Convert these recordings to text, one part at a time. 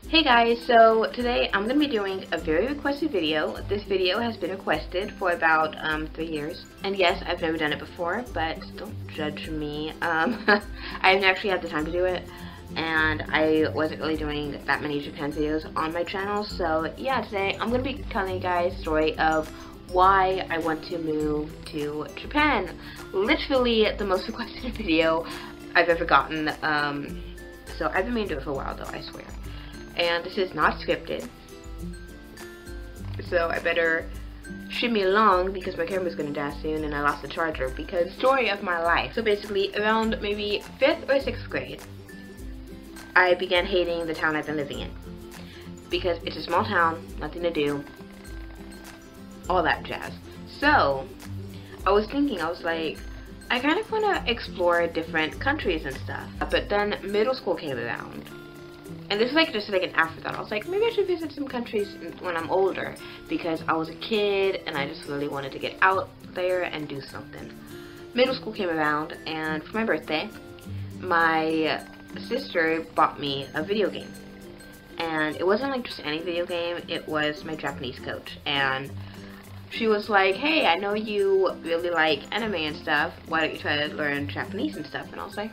Hey guys, so today I'm going to be doing a very requested video. This video has been requested for about 3 years. And yes, I've never done it before, but don't judge me. I haven't actually had the time to do it. And I wasn't really doing that many Japan videos on my channel. So yeah, today I'm going to be telling you guys the story of why I want to move to Japan. Literally the most requested video I've ever gotten. So I've been meaning to do it for a while though, I swear. And this is not scripted, so I better shimmy along because my camera's gonna die soon and I lost the charger. Because story of my life. So basically around maybe 5th or 6th grade, I began hating the town I've been living in because it's a small town, nothing to do, all that jazz. So I was thinking, I was like, I kind of want to explore different countries and stuff. But then middle school came around. And this is like just like an afterthought. I was like, maybe I should visit some countries when I'm older because I was a kid and I just really wanted to get out there and do something. Middle school came around and for my birthday, my sister bought me a video game. And it wasn't like just any video game, it was my Japanese coach. And she was like, hey, I know you really like anime and stuff, why don't you try to learn Japanese and stuff? And I was like,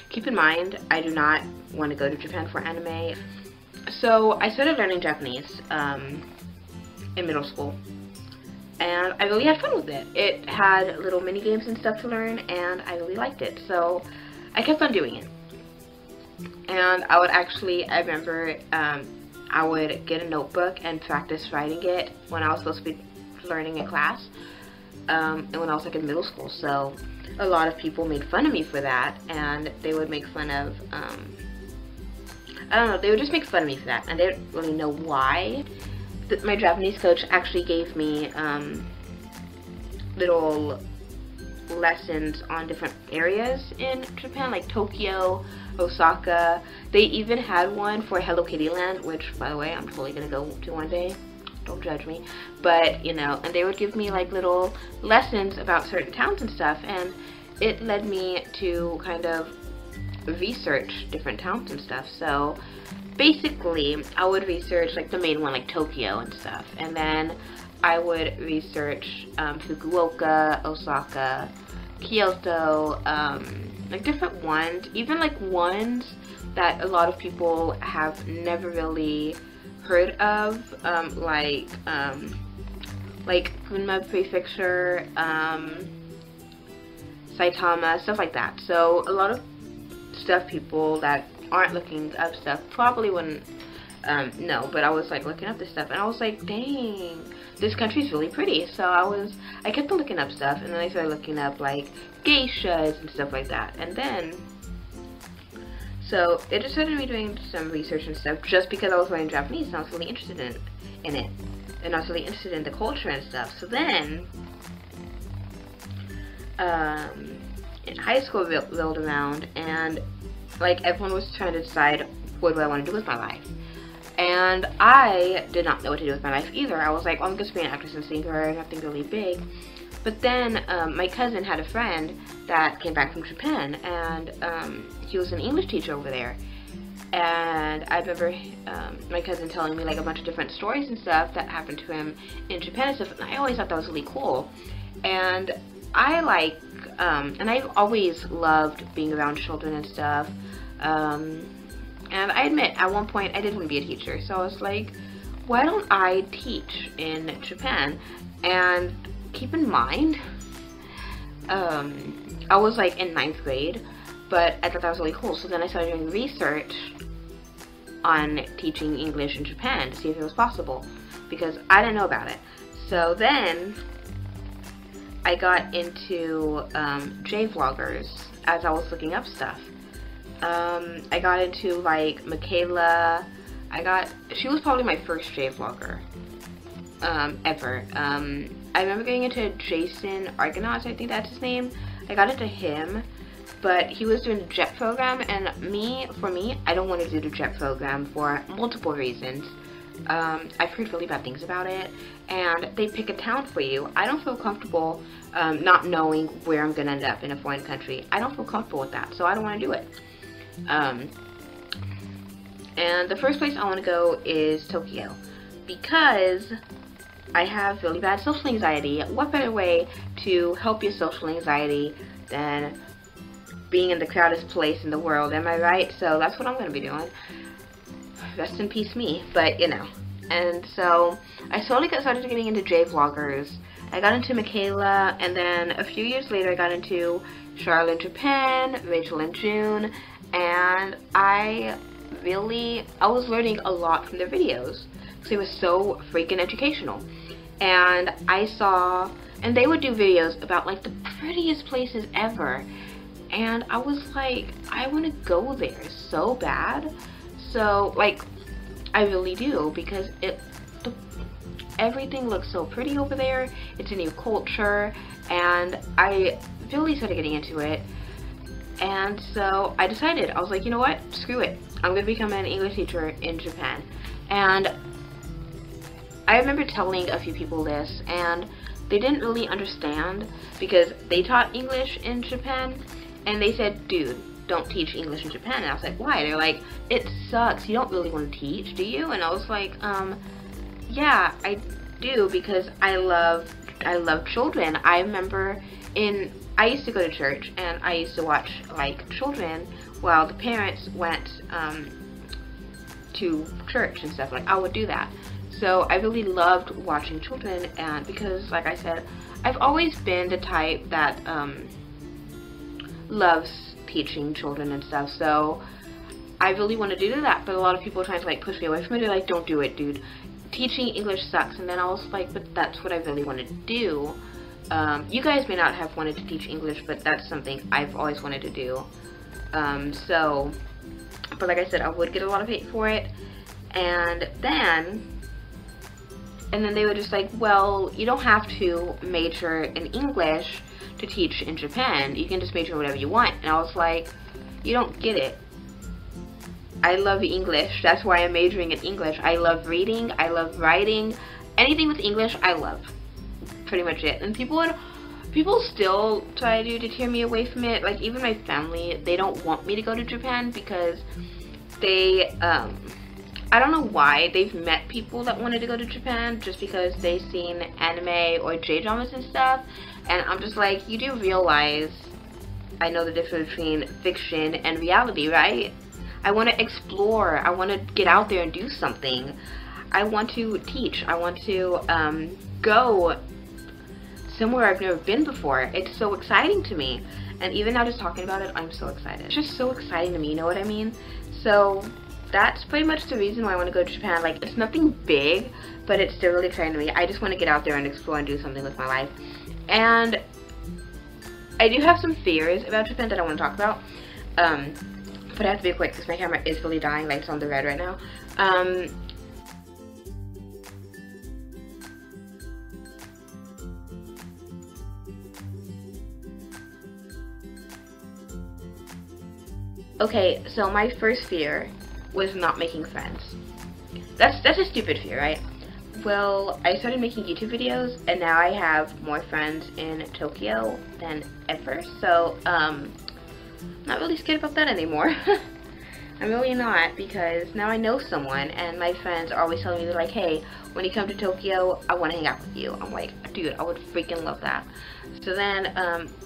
keep in mind, I do not want to go to Japan for anime. So I started learning Japanese in middle school, and I really had fun with it. It had little mini games and stuff to learn, and I really liked it. So I kept on doing it. And I would actually, I remember I would get a notebook and practice writing it when I was supposed to be learning in class, and when I was like in middle school. So a lot of people made fun of me for that, and they would make fun of I don't know, they would just make fun of me for that, and they didn't really know why. My Japanese coach actually gave me little lessons on different areas in Japan, like Tokyo, Osaka. They even had one for Hello Kitty Land, which by the way I'm totally gonna go to one day. Don't judge me, but you know, and they would give me like little lessons about certain towns and stuff, and it led me to kind of research different towns and stuff. So basically I would research like the main one, like Tokyo and stuff, and then I would research Fukuoka, Osaka, Kyoto, like different ones, even like ones that a lot of people have never really heard of, like Gunma Prefecture, Saitama, stuff like that. So a lot of stuff people that aren't looking up stuff probably wouldn't know, but I was like looking up this stuff and I was like, dang, this country's really pretty. So I kept on looking up stuff, and then I started looking up like geishas and stuff like that, and then so it just started me doing some research and stuff just because I was learning Japanese and I was really interested in it. And I was really interested in the culture and stuff. So then, in high school rolled around, and like everyone was trying to decide what do I want to do with my life. And I did not know what to do with my life either. I was like, well, I'm just being an actress and singer, nothing really big. But then my cousin had a friend that came back from Japan, and he was an English teacher over there. And I remember my cousin telling me like a bunch of different stories and stuff that happened to him in Japan and stuff, and I always thought that was really cool. And I like, and I've always loved being around children and stuff. And I admit, at one point I did want to be a teacher, so I was like, why don't I teach in Japan? And keep in mind, I was like in 9th grade, but I thought that was really cool. So then I started doing research on teaching English in Japan to see if it was possible, because I didn't know about it. So then I got into J-vloggers as I was looking up stuff. I got into like Michaela. She was probably my first J-vlogger ever. I remember getting into Jason Argonauts, I think that's his name. I got into him, but he was doing the JET program, and for me, I don't want to do the JET program for multiple reasons. I've heard really bad things about it, and they pick a town for you. I don't feel comfortable not knowing where I'm gonna end up in a foreign country. I don't feel comfortable with that, so I don't want to do it. And the first place I want to go is Tokyo, because I have really bad social anxiety. What better way to help your social anxiety than being in the crowded place in the world, am I right? So that's what I'm going to be doing. Rest in peace me, but you know. And so I slowly got started getting into J-vloggers. I got into Michaela, and then a few years later I got into Charlotte in Japan, Rachel in June, and I was learning a lot from their videos because they were so freaking educational. And and they would do videos about like the prettiest places ever, and I was like, I want to go there so bad. So like, I really do, because everything looks so pretty over there. It's a new culture, and I really started getting into it. And so I decided, I was like, you know what, screw it, I'm gonna become an English teacher in Japan. And I remember telling a few people this, and they didn't really understand, because they taught English in Japan, and they said, dude, don't teach English in Japan. And I was like, why? They're like, it sucks, you don't really want to teach, do you? And I was like, yeah, I do, because I love children. I remember I used to go to church, and I used to watch like children while the parents went to church and stuff. Like, I would do that. So I really loved watching children, and because, like I said, I've always been the type that loves teaching children and stuff. So I really want to do that, but a lot of people are trying to like push me away from it. They're like, don't do it, dude. Teaching English sucks. And then I was like, but that's what I really want to do. You guys may not have wanted to teach English, but that's something I've always wanted to do. But like I said, I would get a lot of hate for it. And then they were just like, well, you don't have to major in English to teach in Japan. You can just major in whatever you want. And I was like, you don't get it. I love English. That's why I'm majoring in English. I love reading. I love writing. Anything with English, I love. Pretty much it. And people still try to deter me away from it. Like, even my family, they don't want me to go to Japan because they, I don't know why. They've met people that wanted to go to Japan just because they've seen anime or J-dramas and stuff. And I'm just like, you do realize I know the difference between fiction and reality, right? I want to explore. I want to get out there and do something. I want to teach. I want to go somewhere I've never been before. It's so exciting to me. And even now just talking about it, I'm so excited. It's just so exciting to me, you know what I mean? So that's pretty much the reason why I want to go to Japan. Like, it's nothing big, but it's still really exciting to me. I just want to get out there and explore and do something with my life. And I do have some fears about Japan that I want to talk about. But I have to be quick because my camera is really dying. Like, it's on the red right now. Okay, so my first fear was not making friends. That's a stupid fear, right? Well, I started making YouTube videos, and now I have more friends in Tokyo than ever, so not really scared about that anymore. I'm really not, because now I know someone, and my friends are always telling me, they're like, hey, when you come to Tokyo, I want to hang out with you. I'm like, dude, I would freaking love that. So then,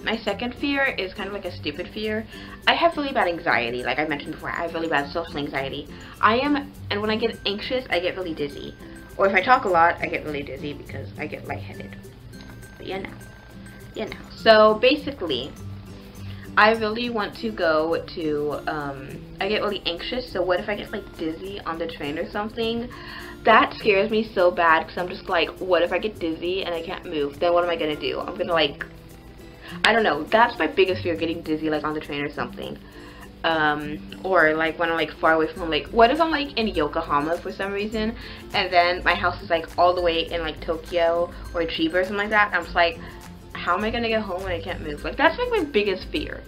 my second fear is kind of like a stupid fear. I have really bad anxiety, like I mentioned before. I have really bad social anxiety. And when I get anxious, I get really dizzy. Or if I talk a lot, I get really dizzy because I get lightheaded. But you know. So basically, I really want to go to, I get really anxious, so what if I get like dizzy on the train or something? That scares me so bad, because I'm just like, what if I get dizzy and I can't move? Then what am I gonna do? I'm gonna like, I don't know, that's my biggest fear, getting dizzy like on the train or something. Or like when I'm like far away from home, like what if I'm like in Yokohama for some reason, and then my house is like all the way in like Tokyo or Chiba or something like that, and I'm just like, how am I gonna get home when I can't move? Like, that's like my biggest fear.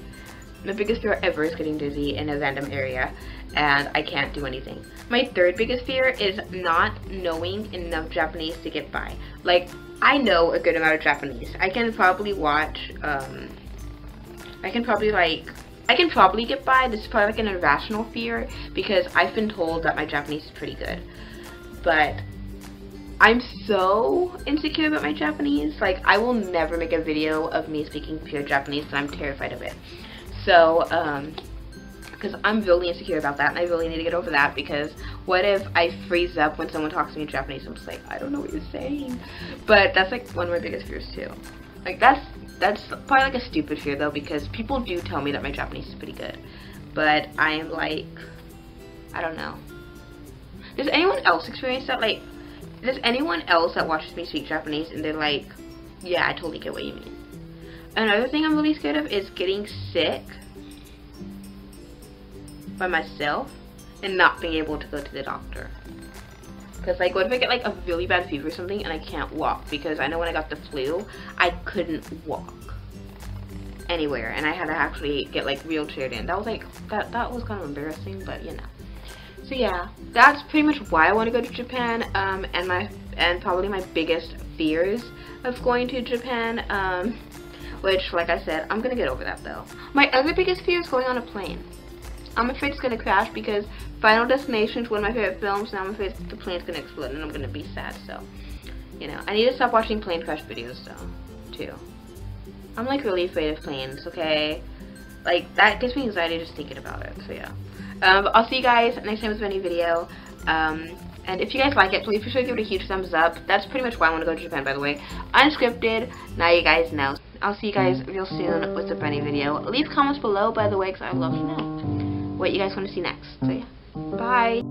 My biggest fear ever is getting dizzy in a random area and I can't do anything. My third biggest fear is not knowing enough Japanese to get by. Like, I know a good amount of Japanese. I can probably watch, I can probably like I can probably get by. This is probably like an irrational fear because I've been told that my Japanese is pretty good. But I'm so insecure about my Japanese. Like, I will never make a video of me speaking pure Japanese and I'm terrified of it. So, because I'm really insecure about that and I really need to get over that, because what if I freeze up when someone talks to me in Japanese? I'm just like, I don't know what you're saying. But that's like one of my biggest fears too. Like, that's probably like a stupid fear though, because people do tell me that my Japanese is pretty good. But I am like, I don't know. Does anyone else experience that? Like, does anyone else that watches me speak Japanese and they're like, yeah, I totally get what you mean. Another thing I'm really scared of is getting sick by myself and not being able to go to the doctor. Because, like, what if I get like a really bad fever or something and I can't walk? Because I know when I got the flu, I couldn't walk anywhere and I had to actually get like wheelchaired in. That was like, that was kind of embarrassing, but you know. So yeah, that's pretty much why I want to go to Japan, and probably my biggest fears of going to Japan, which, like I said, I'm gonna get over that though. My other biggest fear is going on a plane. I'm afraid it's gonna crash because Final Destination is one of my favorite films, and I'm afraid the plane's gonna explode and I'm gonna be sad. So, you know, I need to stop watching plane crash videos though, too. I'm like really afraid of planes, okay? Like, that gives me anxiety just thinking about it, so yeah. I'll see you guys next time with a new video. And if you guys like it, please be sure to give it a huge thumbs up. That's pretty much why I want to go to Japan, by the way. Unscripted, now you guys know. I'll see you guys real soon with a brand new video. Leave comments below, by the way, because I'd love to know what you guys want to see next. So yeah, bye.